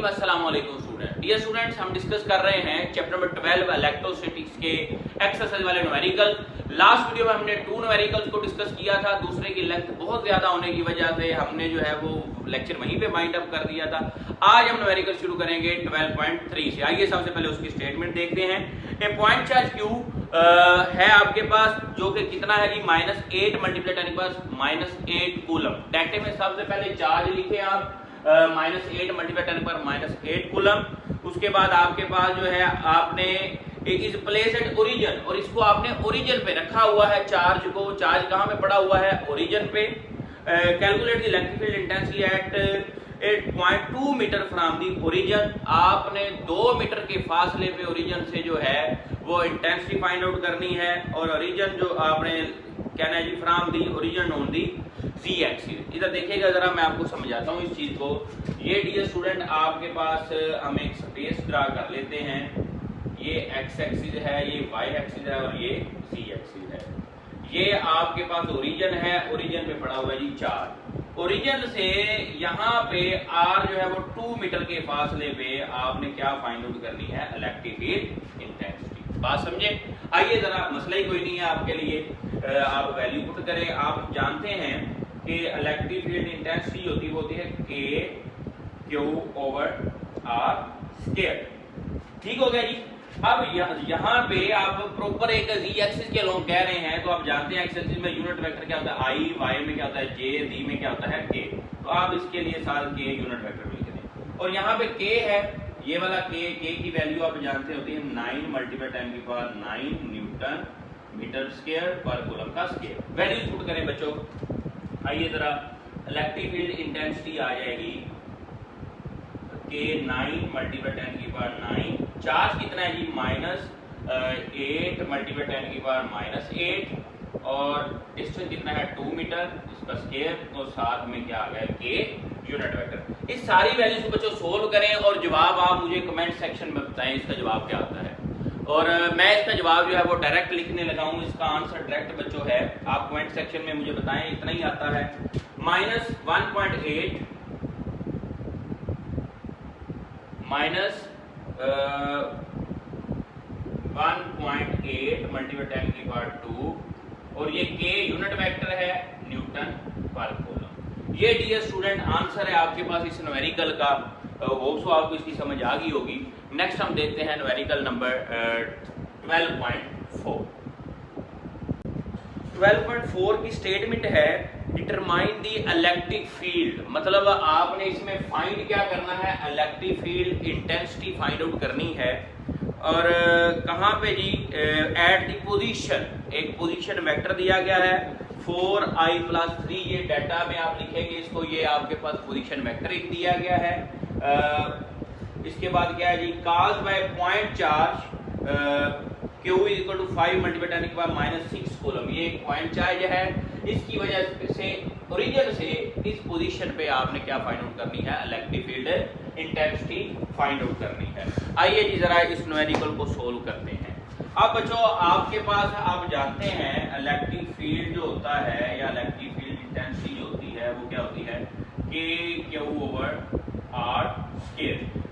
अस्सलाम वालेकुम student. Dear students, हम डिस्कस कर रहे हैं चैप्टर नंबर 12 इलेक्ट्रोस्टैटिक्स के एक्सरसाइज वाले न्यूमेरिकल। लास्ट वीडियो में हमने 2 न्यूमेरिकल्स को डिस्कस किया था। दूसरे की लेंथ बहुत ज्यादा होने की वजह से हमने जो है वो लेक्चर वहीं पे वाइंड अप कर दिया था। आज हम न्यूमेरिकल शुरू करेंगे 12.3 से। आइए सबसे पहले उसकी स्टेटमेंट देखते हैं। ए पॉइंट चार्ज क्यू है आपके पास, जो कि कितना है जी -8 मल्टीप्लाई 10⁻⁸ कूलम। डेल्टा में सबसे पहले चार्ज लिखे आप -8 मल्टीप्लाई 10⁻⁸ कूलम। उसके बाद आपके पास जो है आपने इज प्लेस एट ओरिजिन, और इसको आपने ओरिजिन पे रखा हुआ है चार्ज को। चार्ज कहाँ पे पड़ा हुआ है? ओरिजिन पे। Calculate the electric field intensity at 8.2 metre from the origin. आपने 2 मीटर के फासले पे ओरिजिन से जो है वो इंटेंसिटी फाइंड आउट करनी है। और ओरिजिन जो आपने कहना है जी from the origin on the z axis. इधर देखिएगा जरा, मैं आपको समझाता हूँ इस चीज को। ये डियर स्टूडेंट आपके पास हम एक स्पेस ड्रा कर लेते हैं। ये एक्स एक्सिस है, ये वाई एक्सिस है और ये जी एक्सिस है। ये आपके पास ओरिजिन है, ओरिजिन पे पड़ा हुआ है जी चार्ज। ओरिजिन से यहाँ पे आर जो है वो 2 मीटर के फासले पे आपने क्या फाइंड आउट करनी है? Electric field intensity. बात समझे? आइए जरा, मसला ही कोई नहीं है आपके लिए। आप वैल्यू पुट करें। आप जानते हैं कि इलेक्ट्रिक फील्ड इंटेंसिटी होती है Q/R²। ठीक हो गया जी। अब यहाँ पे आप प्रॉपर एक जी एक्सिस के लोग कह रहे हैं, तो आप जानते हैं एक्स एक्सिस में यूनिट वेक्टर क्या होता है? आई, वाई में क्या होता है? जे, डी में क्या होता है? के। तो आप इसके लिए साल के यूनिट वेक्टर लिख दें। और यहाँ पे के है, ये वाला के की वैल्यू आप जानते होती है 9 मल्टीप्लाई 10⁹ न्यूटन मीटर स्क्वायर पर कूलम का स्क्वायर। वैल्यूज पुट करें बच्चों। आइए जरा, इलेक्ट्रिक फील्ड इंटेंसिटी आ जाएगी के 9 मल्टीप्लाई 10⁹। चार्ज कितना है जी? -8 मल्टीप्लाई 10⁻⁸। और डिस्टेंस कितना है? 2 मीटर, इसका स्क्वायर। और साथ में क्या आ गया? के यूनिट वेक्टर। इस सारी वैल्यूज को बच्चों सोल्व करें और जवाब आप मुझे कमेंट सेक्शन में बताएं इसका जवाब क्या आता है। और मैं इसका जवाब जो है वो डायरेक्ट लिखने लगा हूँ। इसका आंसर डायरेक्ट बच्चों है, आप कमेंट सेक्शन में मुझे बताएं। इतना ही आता है। -1.8 1.8 मल्टीप्लाई 10⁻²। और ये के यूनिट वेक्टर है, न्यूटन पर कूलम। ये डियर स्टूडेंट आंसर है आपके पास इस न्यूमेरिकल का। होप सो आपको इसकी समझ आ गई होगी। नेक्स्ट हम देखते हैं न्यूमेरिकल नंबर 12.4। 12.4 की स्टेटमेंट है डिटरमाइन दी इलेक्ट्रिक फील्ड। मतलब आपने इसमें फाइंड क्या करना है? Electric field intensity find out करनी है। और कहाँ पे जी? एट दी पोजीशन, एक पोजीशन वेक्टर दिया गया है 4i+3। ये डाटा में आप लिखेंगे इसको। ये आपके पास पोजीशन वेक्टर एक दिया गया है। इसके बाद क्या है जी? Cause by point charge Q = 5 multiply 10⁻⁶ coulomb. ये एक पॉइंट चार्ज है। इसकी वजह से ओरिजिन से इस पोजीशन पे आपने क्या फाइंड आउट करनी है? Electric field intensity find out करनी है। आइए जी जरा इस न्यूमेरिकल को सोल्व करते हैं। अब बच्चों आपके पास आप जानते हैं इलेक्ट्रिक फील्ड जो होता है या इलेक्ट्रिक फील्ड इंटेंसिटी जो होती है वो क्या होती है? K/R²।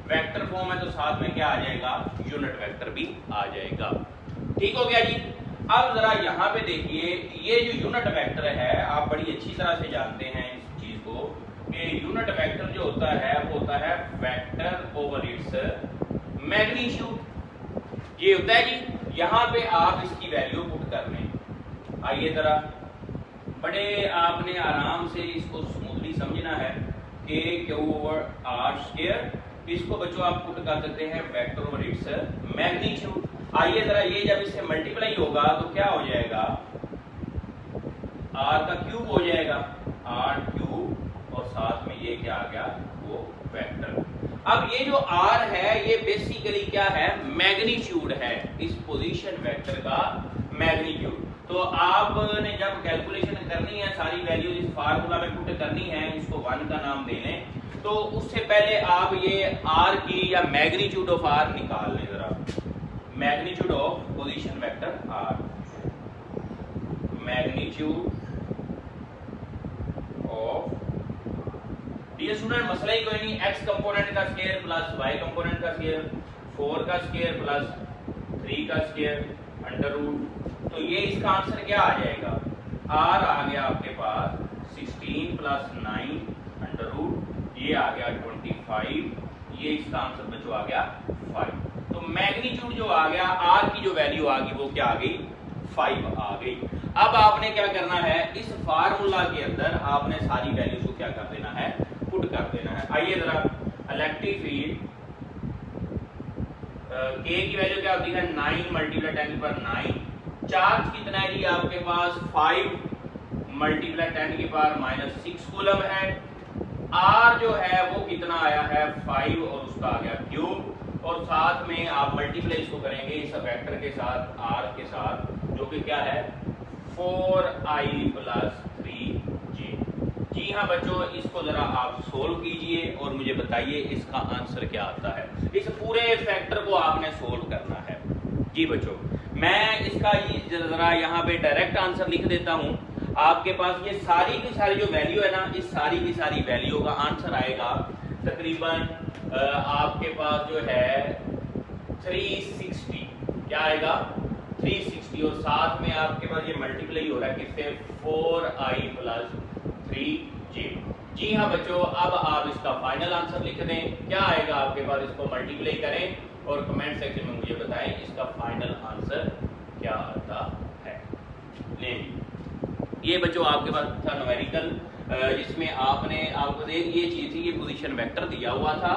वेक्टर फॉर्म है तो साथ में क्या आ जाएगा? यूनिट वेक्टर भी आ जाएगा। ठीक हो गया जी। अब जरा यहाँ पे देखिए, ये जो यूनिट वेक्टर है आप बड़ी अच्छी तरह से जानते हैं इस चीज को कि यूनिट वेक्टर जो होता है वो होता है वेक्टर ओवर इट्स मैग्नीट्यूड। ये होता है जी। यहाँ पे आप इसकी वैल्यू पुट कर लें। आइए जरा, बड़े आपने आराम से इसको स्मूथली समझना है कि Q/R²। इसको बच्चों आप पुट कर सकते हैं वेक्टर ओवर इट्स मैग्नीट्यूड। आइए जरा, ये जब इससे मल्टीप्लाई होगा तो क्या हो जाएगा? R का क्यूब हो जाएगा, R³ और साथ में ये क्या आ गया? वो वेक्टर। अब ये जो R है ये बेसिकली क्या है? मैग्नीट्यूड है, इस पोजीशन वेक्टर का मैग्नीट्यूड। तो आपने जब कैलकुलेशन करनी है, सारी वैल्यूज इस फार्मूला में पुट करनी है, इसको 1 का नाम दे लें, तो उससे पहले आप ये R की या मैग्नीट्यूड ऑफ R निकाल लें जरा। Magnitude of position vector R, magnitude of dear student मसला ही कोई नहीं, x कंपोनेंट का स्क्वायर प्लस y कंपोनेंट का स्क्वायर 4 का स्क्वायर प्लस 3 का स्क्वायर अंडर रूट, तो ये इसका आंसर क्या आ जाएगा, r आ गया आपके पास 16 प्लस 9 अंडर रूट, ये आ गया 25, ये इसका आंसर बच्चों आ गया 5। तो मैग्नीट्यूड जो आ गया, r की जो वैल्यू आ गई वो क्या आ गई, 5 आ गई। अब आपने क्या करना है, इस फार्मूला के अंदर आपने सारी वैल्यूज को क्या कर देना है, पुट कर देना है। आइए जरा इलेक्ट्रिक फील्ड k की वैल्यू क्या होती है 9 मल्टीप्लाई 10 की पावर 9, चार्ज कितना है जी आपके पास 5 मल्टीप्लाई 10 की पावर -6 कूलम है, r जो है वो कितना आया है 5 और उसका आ गया क्यूब, और साथ में आप मल्टीप्लाई इसको करेंगे इस वेक्टर के साथ r के साथ जो कि क्या है 4i प्लस 3j। जी हाँ बच्चों, इसको जरा आप सोल्व कीजिए और मुझे बताइए इसका आंसर क्या आता है। इस पूरे फैक्टर को आपने सोल्व करना है। जी बच्चों, मैं इसका जरा यहाँ पे डायरेक्ट आंसर लिख देता हूँ। आपके पास ये सारी की सारी जो वैल्यू है ना, इस सारी की सारी वैल्यू का आंसर आएगा तकरीबन आपके पास जो है 360, क्या आएगा 360, और साथ में आपके पास ये मल्टीप्लाई हो रहा है किससे 4i प्लस 3j। जी हाँ बच्चों, अब आप इसका फाइनल आंसर लिख दें, क्या आएगा आपके पास, इसको मल्टीप्लाई करें और कमेंट सेक्शन में मुझे बताएं इसका फाइनल आंसर क्या आता है। ये बच्चों आपके पास था न्यूमेरिकल, जिसमें आपने आपको ये चीज थी, ये पोजीशन वेक्टर दिया हुआ था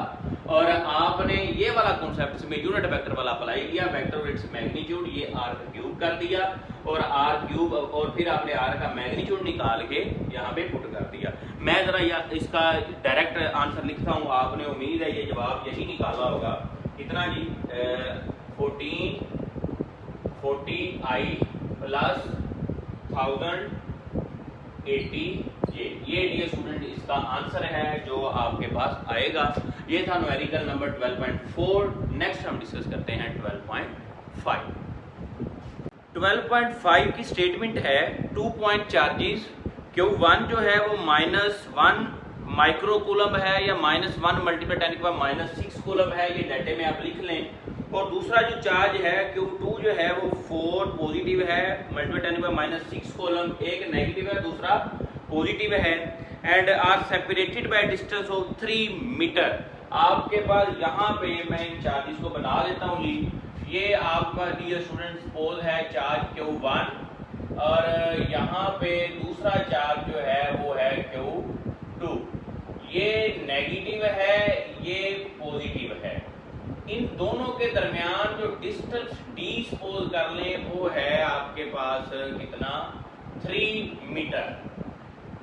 और आपने ये वाला कॉन्सेप्ट इसमें यूनिट वेक्टर वाला अप्लाई किया, वेक्टर और इट्स मैग्नीट्यूड ये r क्यूब कर दिया और r क्यूब, और फिर आपने r का मैग्नीट्यूड निकाल के यहाँ पे पुट कर दिया। मैं जरा इसका डायरेक्ट आंसर लिखता हूँ, आपने उम्मीद है ये जवाब यही निकाला होगा। कितना जी 40i प्लस 1080j, ये डियर स्टूडेंट इसका आंसर है जो आपके पास आएगा। ये था न्यूमेरिकल नंबर 12.4। नेक्स्ट हम डिस्कस करते हैं 12.5। 12.5 की स्टेटमेंट है 2 पॉइंट चार्जेस Q1 जो है वो -1 माइक्रो कूलम है या -1 मल्टीप्लाई 10 की पावर -6 कूलम है, ये डाटे में आप लिख लें। और दूसरा जो चार्ज है Q2 जो है वो 4 पॉजिटिव है मल्टीप्लाई 10 की पावर -6 कूलम, एक नेगेटिव है दूसरा पॉजिटिव है, and are separated by distance of 3 metre. आपके पास यहाँ पे मैं इन चार्जेस को बना देता हूँ जी। ये आपका डियर स्टूडेंट सपोज है चार्ज Q1 और यहाँ पे दूसरा चार्ज जो है वो है Q2, ये नेगेटिव है ये पॉजिटिव है। इन दोनों के दरमियान जो डिस्टेंस d सपोज कर लें वो है आपके पास कितना 3 मीटर।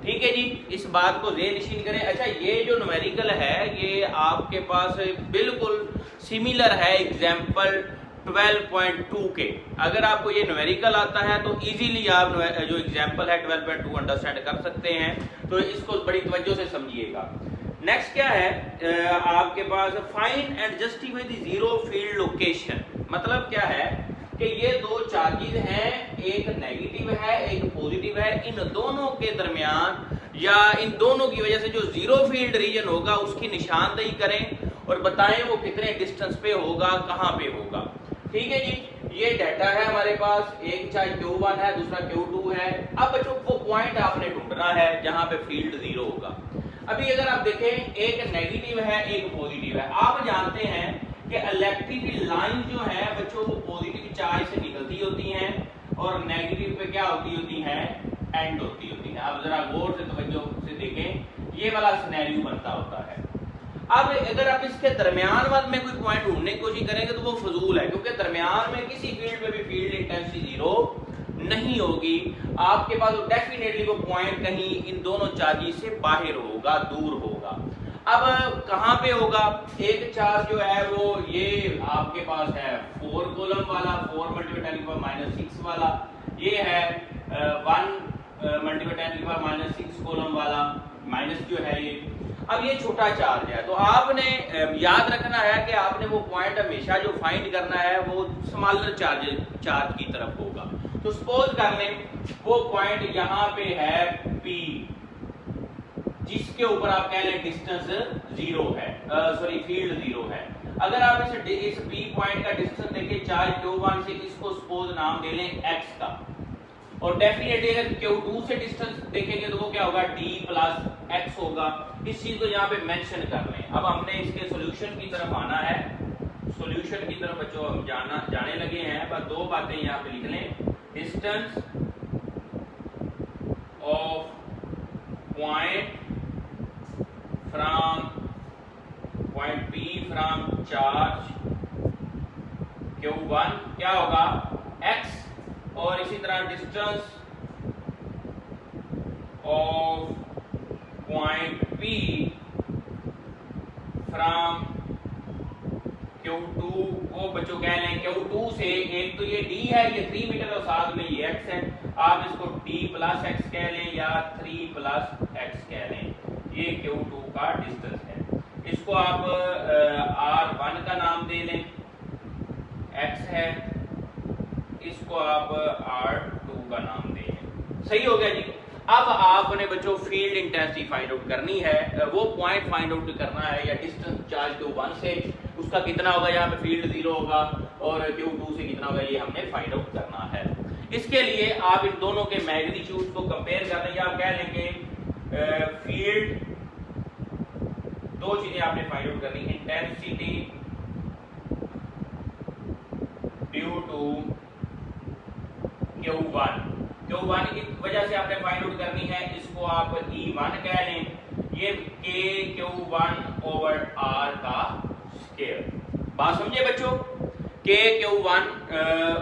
ठीक है जी, इस बात को ज़ेर नशीन करें। अच्छा, ये जो न्यूमेरिकल है ये आपके पास बिल्कुल सिमिलर है एग्जाम्पल 12.2 के। अगर आपको ये न्यूमेरिकल आता है तो इजीली आप जो एग्जाम्पल है 12.2 अंडरस्टैंड कर सकते हैं, तो इसको बड़ी तवज्जो से समझिएगा। नेक्स्ट क्या है आपके पास find and justify the zero field location. मतलब क्या है कि ये दो चार्जेस हैं, एक नेगेटिव है एक पॉजिटिव है, इन दोनों के दरमियान या इन दोनों की वजह से जो जीरो फील्ड रीजन होगा उसकी निशानदेही करें और बताएं वो कितने डिस्टेंस पे होगा, कहां पे होगा। ठीक है जी, ये डाटा है हमारे पास, एक चार्ज Q1 है दूसरा Q2 है। अब बच्चों वो पॉइंट आपने ढूंढना है जहां पे फील्ड जीरो होगा। अभी अगर आप देखें एक नेगेटिव है एक पॉजिटिव है, आप जानते हैं कि इलेक्ट्रिक लाइन जो है बच्चों वो पॉजिटिव चार्ज से निकलती होती हैं और नेगेटिव पे क्या होती हैं एंड होती है। आप जरा गौर से तवज्जो से देखें, ये वाला सिनेरियो बनता होता है। अब अगर आप इसके दरमियान वाले में कोई पॉइंट ढूंढने की कोशिश करेंगे तो वो फजूल है, क्योंकि दरमियान में किसी फील्ड में भी फील्ड इंटेंसिटी जीरो नहीं होगी। आपके पास डेफिनेटली वो पॉइंट कहीं इन दोनों चार्जेस से बाहर होगा, दूर होगा। अब कहां पे होगा, एक चार्ज जो है वो ये आपके पास है 4 कूलम वाला, 4 मल्टीप्लाई 10 की पावर -6 वाला, ये है 1 मल्टीप्लाई 10 की पावर -6 कूलम वाला माइनस जो है ये। अब ये छोटा चार्ज है तो आपने याद रखना है कि आपने वो पॉइंट हमेशा जो फाइंड करना है वो स्मॉलर चार्ज की तरफ होगा। तो सपोज कर लें वो पॉइंट यहाँ पे है P, जिसके ऊपर आप कह लें डिस्टेंस 0 है, सॉरी फील्ड 0 है। अगर आप इस P पॉइंट का डिस्टेंस देखें चार्ज Q1 से, इसको सपोज नाम दे लें x का, और डेफिनेटली अगर Q2 से डिस्टेंस देखेंगे तो वो क्या होगा d प्लस x होगा। इस चीज को यहाँ पे मेंशन कर लें। अब हमने इसके सॉल्यूशन की तरफ आना है, सॉल्यूशन की तरफ बच्चों हम जाने लगे हैं। बस दो बातें यहाँ पे लिख लें, distance of point from point P from charge Q1 क्या होगा x, और इसी तरह distance of point P from Q2 वो बच्चों कह लें Q2 से, एक तो ये d है, ये 3 मीटर और साथ में ये x है, आप इसको d प्लस x कह लें या 3 प्लस x कह लें, ये Q2 का डिस्टेंस है। इसको आप R1 का नाम दे लें, x है, इसको आप R2 का नाम दे लें। सही हो गया जी। अब आपने बच्चों फील्ड इंटेंसिटी फाइंड आउट करनी है, वो पॉइंट फाइंड आउट करना है, या डिस्टेंस चार्ज Q1 से उसका कितना होगा, यहाँ पे फील्ड 0 होगा, और Q2 से कितना होगा, ये हमने फाइंड आउट करना है। इसके लिए आप इन दोनों के मैग्नीट्यूड को कंपेयर कर लेंगे। आप कह लेंगे फील्ड, दो चीजें आपने फाइंड आउट करनी, इंटेंसिटी ड्यू टू Q1 की वजह से आपने फाइंड आउट करनी है, इसको आप E1 कह लें, ये KQ1 ओवर R का स्क्वायर। बात समझे बच्चों, KQ1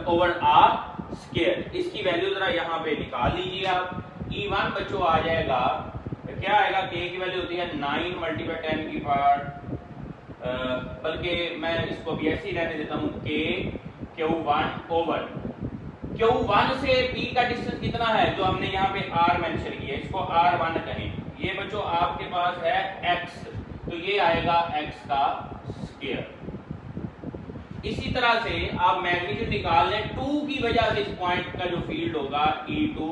ओवर R स्क्वायर, इसकी वैल्यू जरा यहाँ पे निकाल लीजिए आप। E1 बच्चों आ जाएगा, क्या आएगा, K की वैल्यू होती है 9 मल्टीप्लाई 10 की पावर, बल्कि मैं इसको भी ऐसे ही रहने देता हूँ, KQ1 ओवर Q1 से P का डिस्टेंस कितना है, जो हमने यहाँ पे R मेंशन किया, इसको R1 कहें। ये बच्चों आपके पास है x, तो ये आएगा x का स्क्वायर। इसी तरह से आप मैग्नीट्यूड निकाल लें, 2 की वजह से इस पॉइंट का जो फील्ड होगा E2,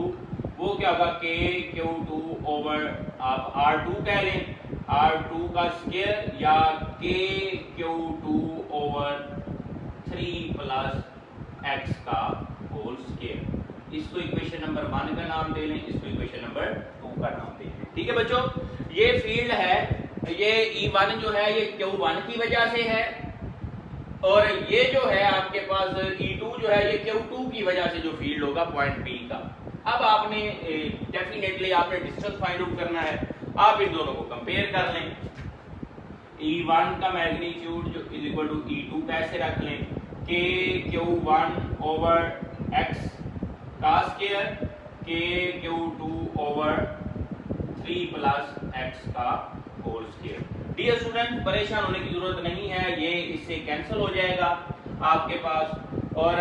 वो क्या होगा, KQ2 ओवर आप R2 कह लें, R2 का स्क्वायर, या KQ2 ओवर 3 प्लस x का होल स्क्वायर। इसको इक्वेशन नंबर 1 का नाम दे लें, इसको इक्वेशन नंबर 2 का नाम दे लें। ठीक है बच्चों, ये फील्ड है, ये E1 जो है ये Q1 की वजह से है, और ये जो है आपके पास E2 जो है ये Q2 की वजह से जो फील्ड होगा पॉइंट P का। अब आपने डेफिनेटली आपने डिस्टेंस फाइंड आउट करना है, आप इन दोनों को कंपेयर कर लें। E1 का मैग्नीट्यूड जो इज इक्वल टू E2 कैसे रख लें, KQ1 ओवर x का square, KQ2 over 3 plus x का होल स्क्वायर। डियर स्टूडेंट, परेशान होने की जरूरत नहीं है, ये इससे कैंसिल हो जाएगा आपके पास। और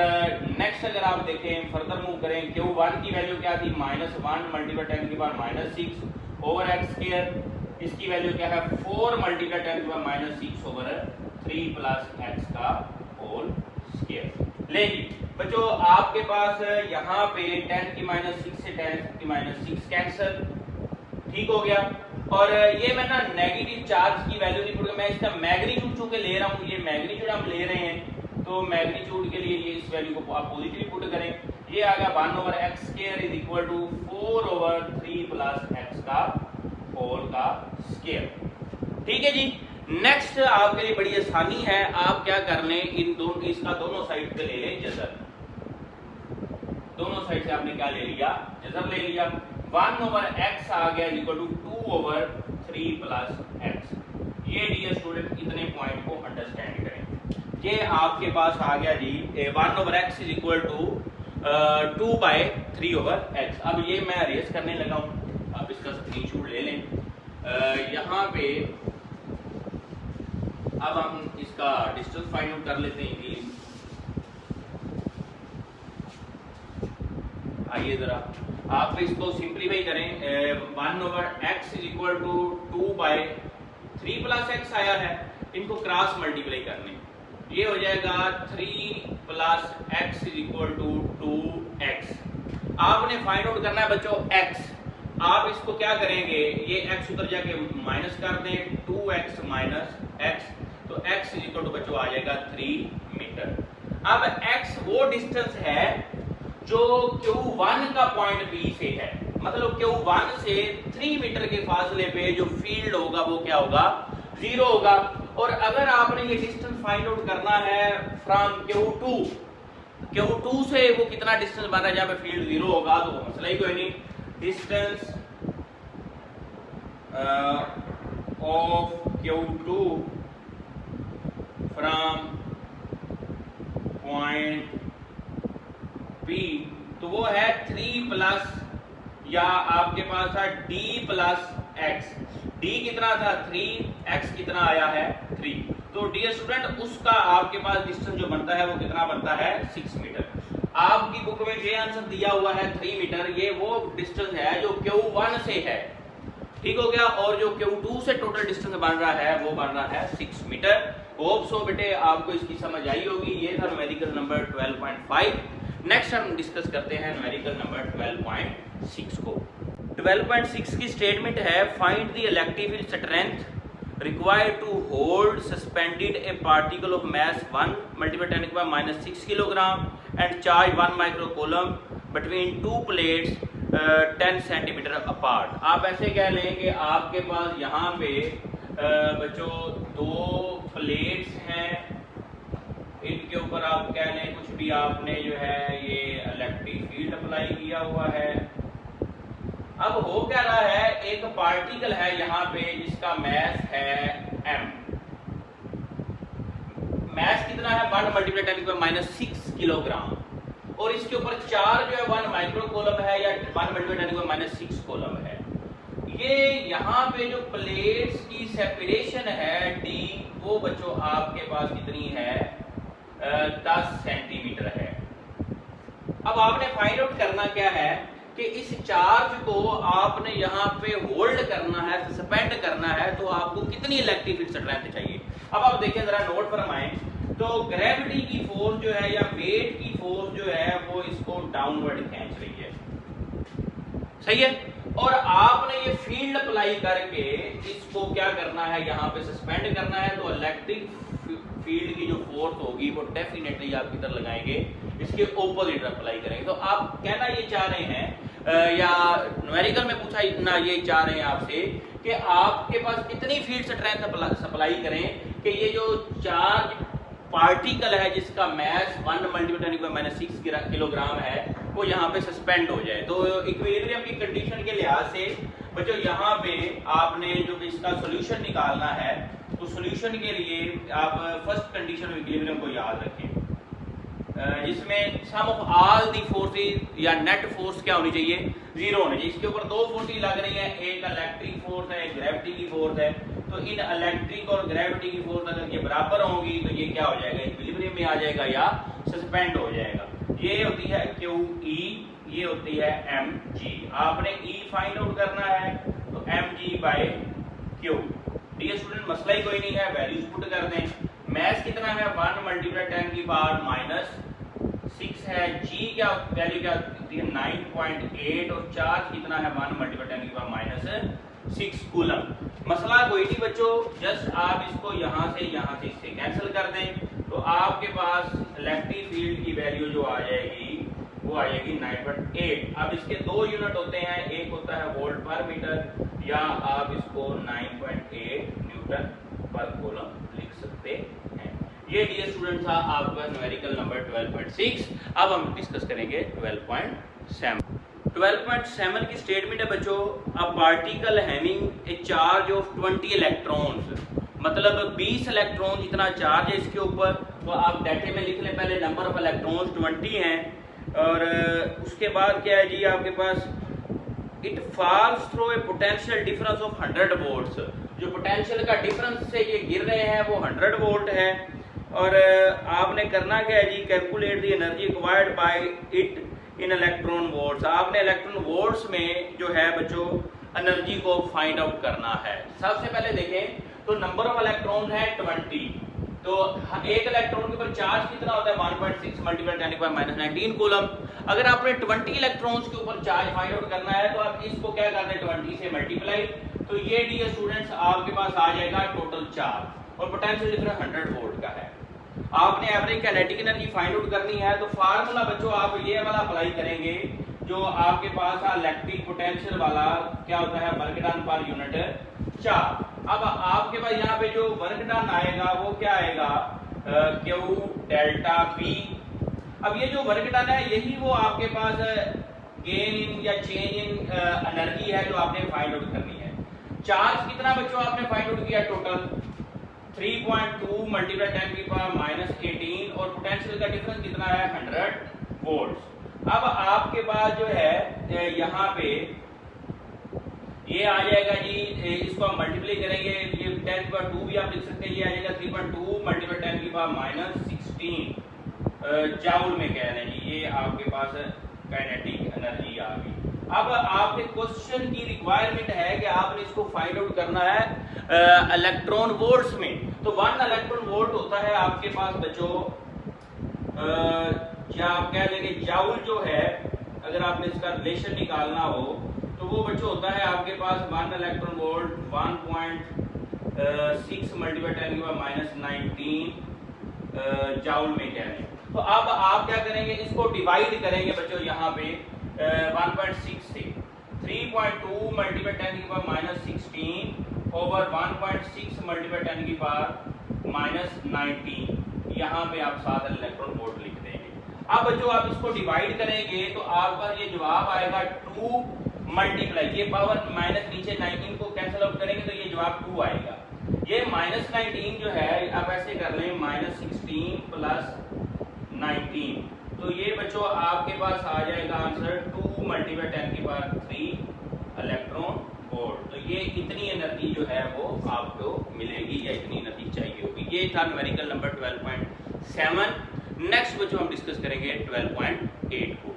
नेक्स्ट अगर आप देखें, फर्दर मूव करें, Q1 की वैल्यू क्या थी, -1 मल्टीप्लाई 10 की पावर -6 ओवर x स्क्वायर, इसकी वैल्यू क्या है, 4 मल्टीप्लाई 10 की पावर -6 ओवर 3 प्लस x का होल स्क्वायर। लेकिन बच्चों आपके पास यहाँ पे 10 की -6 से 10 की -6 कैंसिल, ठीक हो गया। और ये मैं ना नेगेटिव चार्ज की वैल्यू नहीं पुट, मैं इसका मैग्नीट्यूड चूंकि ले रहा हूँ, ये मैग्नीट्यूड हम ले रहे हैं, तो मैग्नीट्यूड के लिए ये इस वैल्यू को आप पॉजिटिव पुट करें, ये आ गया 1 over x square is equal to 4 over 3 plus x का होल का स्क्वायर। ठीक है जी। नेक्स्ट आपके लिए बड़ी आसानी है, आप क्या कर लें, इन दोनों, इसका दोनों साइड पे ले लें जज़र। दोनों साइड से आपने क्या ले लिया, जज़र ले लिया। 1 ओवर x आ गया equal to 2 over 3 plus x। ये डियर स्टूडेंट इतने पॉइंट को अंडरस्टैंड करें। ये आपके पास आ गया जी 1 over x is equal to 2/3 over x। अब ये मैं अरेज करने लगा हूँ, आप इसका स्क्रीनशॉट ले लें। यहाँ पे अब हम इसका डिस्टेंस फाइंड आउट कर लेते हैं। आइए जरा आप इसको सिंप्लीफाई करें। 1 over x is equal to 2/3 plus x आया है, इनको क्रॉस मल्टीप्लाई करने, ये हो जाएगा 3 plus x is equal to 2x। आपने फाइंड आउट करना है बच्चों x, आप इसको क्या करेंगे, ये x उधर जाके माइनस कर दें, 2x माइनस x, तो x इक्वल टू बच्चों आ जाएगा 3 मीटर। अब x वो डिस्टेंस है जो Q1 का पॉइंट B से है, मतलब Q1 से 3 मीटर के फासले पे जो फील्ड होगा वो क्या होगा, 0 होगा। और अगर आपने ये डिस्टेंस फाइंड आउट करना है फ्रॉम Q2 से वो कितना डिस्टेंस बन रहा है जहाँ पे फील्ड 0 होगा, तो मसला ही कोई नहीं, distance of Q2 from point P, तो वो है 3 प्लस, या आपके पास था d प्लस x, d कितना था 3, x कितना आया है 3, तो डियर स्टूडेंट उसका आपके पास डिस्टेंस जो बनता है वो कितना बनता है 6 मीटर। आपकी बुक में ये आंसर दिया हुआ है 3 मीटर, ये वो डिस्टेंस है जो Q1 से है, ठीक हो गया, और जो Q2 से टोटल डिस्टेंस बन रहा है वो बन रहा है 6 मीटर। होप सो बेटे आपको इसकी समझ आई होगी। ये था न्यूमेरिकल नंबर 12.5। नेक्स्ट हम डिस्कस करते हैं न्यूमेरिकल नंबर 12.6 को। 12.6 की स्टेटमेंट है, find the electric field strength required to hold suspended a particle of mass 1 × 10⁻⁶ kilogram and charge 1 microcoulomb between two plates 10 centimetre apart. आप ऐसे कह लें कि आपके पास यहाँ पे बच्चों 2 प्लेट्स हैं, इनके ऊपर आप कह लें कुछ भी, आपने जो है ये इलेक्ट्रिक फील्ड अप्लाई किया हुआ है। अब हो क्या रहा है, एक पार्टिकल है यहाँ पे जिसका मास है m, मास कितना है 1 × 10⁻⁶ किलोग्राम, और इसके ऊपर चार्ज जो है 1 माइक्रोकूलम है या 1 × 10⁻⁶ कूलम है। ये यहाँ पे जो प्लेट्स की सेपरेशन है d, वो बच्चों आपके पास कितनी है 10 सेंटीमीटर है। अब आपने फाइंड आउट करना क्या है कि इस चार्ज को आपने यहाँ पे होल्ड करना है, सस्पेंड करना है, तो आपको कितनी इलेक्ट्रिक फील्ड स्ट्रेंथ चाहिए। अब आप देखिए जरा नोट फरमाएं, तो ग्रेविटी की फोर्स जो है या वेट की फोर्स जो है वो इसको डाउनवर्ड खींच रही है, सही है, और आपने ये फील्ड अप्लाई करके इसको क्या करना है, यहाँ पे सस्पेंड करना है, तो इलेक्ट्रिक फील्ड की जो फोर्स होगी वो डेफिनेटली आप किधर लगाएंगे, इसके ऑपोजिट अप्लाई करेंगे। तो आप कहना ये चाह रहे हैं या न्यूमेरिकल में पूछा ना, ये चाह रहे हैं आपसे कि आपके पास कितनी फील्ड स्ट्रेंथ सप्लाई करें कि ये जो चार्ज पार्टिकल है जिसका मास 1 × 10⁻⁶ किलोग्राम है वो यहाँ पे सस्पेंड हो जाए। तो इक्विलिब्रियम की कंडीशन के लिहाज से बच्चों यहाँ पे आपने जो इसका सॉल्यूशन निकालना है, तो सॉल्यूशन के लिए आप फर्स्ट कंडीशन ऑफ इक्विलिब्रियम को याद रखें, जिसमें सम ऑफ ऑल दी फोर्सेस या नेट फोर्स क्या होनी चाहिए, 0 होनी चाहिए। इसके ऊपर 2 फोर्सेस लग रही हैं, एक इलेक्ट्रिक फोर्स है, एक ग्रेविटी की फोर्स है, तो इन इलेक्ट्रिक और ग्रेविटी की फोर्स अगर ये बराबर होंगी तो ये क्या हो जाएगा, इक्विलिब्रियम में आ जाएगा या सस्पेंड हो जाएगा। ये होती है QE, ये होती है mg। आपने E फाइंड आउट करना है, तो mg/q। डियर स्टूडेंट मसला ही कोई नहीं है, वैल्यूज पुट कर दें। मास कितना है 1 × 10⁻⁻6 है, g क्या वैल्यू क्या होती है 9.8, और चार्ज कितना है 1 × 10⁻⁶ कूलम। मसला कोई नहीं बच्चों, जस्ट आप इसको यहाँ से इससे कैंसिल कर दें, तो आपके पास इलेक्ट्रिक फील्ड की वैल्यू जो आ जाएगी वो आ जाएगी 9.8। अब इसके 2 यूनिट होते हैं, एक होता है वोल्ट पर मीटर, या आप इसको 9.8 न्यूटन पर कूलम लिख सकते हैं। ये डियर स्टूडेंट था आपका न्यूमेरिकल नंबर 12.6। अब हम डिस्कस करेंगे 12.7। 12.7 की स्टेटमेंट है बच्चों, a particle having a charge of 20 electrons, मतलब 20 इलेक्ट्रॉन जितना चार्ज है इसके ऊपर। तो आप डाटे में लिख लें, पहले नंबर ऑफ इलेक्ट्रॉन्स 20 हैं, और उसके बाद क्या है जी आपके पास, it falls through a potential difference of 100 volts. जो पोटेंशियल का डिफरेंस से ये गिर रहे हैं वो 100 वोल्ट है। और आपने करना क्या है जी, calculate the energy required by it in electron volts. आपने इलेक्ट्रॉन वोल्ट्स में जो है बच्चों एनर्जी को फाइंड आउट करना है। सबसे पहले देखें तो नंबर ऑफ इलेक्ट्रॉन है 20, तो एक इलेक्ट्रॉन के ऊपर चार्ज कितना होता है 1.6 × 10⁻⁻19 कूलम। अगर आपने 20 इलेक्ट्रॉन्स के ऊपर चार्ज फाइंड आउट करना है तो आप इसको क्या करते हैं 20 से मल्टीप्लाई, तो ये डियर स्टूडेंट्स आपके पास आ जाएगा टोटल चार्ज और पोटेंशियल डिफरेंस 100 वोल्ट का है। आपने average kinetic energy find out करनी है तो फार्मूला बच्चों आप ये वाला अप्लाई करेंगे जो आपके पास इलेक्ट्रिक पोटेंशियल वाला क्या होता है work done per unit charge. अब आपके पास यहाँ पे जो वर्क डन आएगा वो क्या आएगा क्यू डेल्टा पी। अब ये जो वर्क डन है यही वो आपके पास गेन इन या चेंज इन एनर्जी है जो आपने फाइंड आउट करनी है। चार्ज कितना बच्चों आपने फाइंड आउट किया टोटल 3.2 मल्टीप्लाई 10 की पावर -18 और पोटेंशियल का डिफरेंस कितना है 100 वोल्ट्स। अब आपके पास जो है यहाँ पे ये आ जाएगा जी, इसको हम मल्टीप्लाई करेंगे, ये 10/2 भी आप लिख सकते हैं, ये आ जाएगा 3.2 मल्टीप्लाई 10 की पावर -16 जाउल में कह रहे हैं जी, ये आपके पास काइनेटिक एनर्जी आ गई। अब आपके क्वेश्चन की रिक्वायरमेंट है कि आपने इसको फाइंड आउट करना है इलेक्ट्रॉन वोल्ट्स में। तो 1 इलेक्ट्रॉन वोल्ट होता है आपके पास बच्चों या आप कह देंगे जाउल जो है, अगर आपने इसका रिलेशन निकालना हो तो वो बच्चों होता है आपके पास 1 इलेक्ट्रॉन वोल्ट 1.6 मल्टीप्लाई 10 की पावर -19 जाउल में कह रहे हैं। तो अब आप क्या करेंगे, इसको डिवाइड करेंगे बच्चों यहाँ पे 1.6 से 3.2 मल्टीप्लाई 10 की पावर -16 ओवर 1.6 मल्टीप्लाई 10 की पावर -19, यहाँ पे आप 7 इलेक्ट्रॉन वोल्ट लिख देंगे। अब बच्चों आप इसको डिवाइड करेंगे तो आपका ये जवाब आएगा 2 मल्टीप्लाई, ये पावर माइनस नीचे 19 को कैंसिल आउट करेंगे तो ये जवाब 2 आएगा। ये -19 जो है आप ऐसे कर लें -16 प्लस 19, तो ये बच्चों आपके पास आ जाएगा आंसर 2 मल्टीप्लाई 10 की पावर 3 इलेक्ट्रॉन वोल्ट। तो ये इतनी एनर्जी जो है वो आपको मिलेगी या इतनी एनर्जी चाहिए होगी। ये था न्यूमेरिकल नंबर 12.7। नेक्स्ट बच्चों हम डिस्कस करेंगे 12.8 को।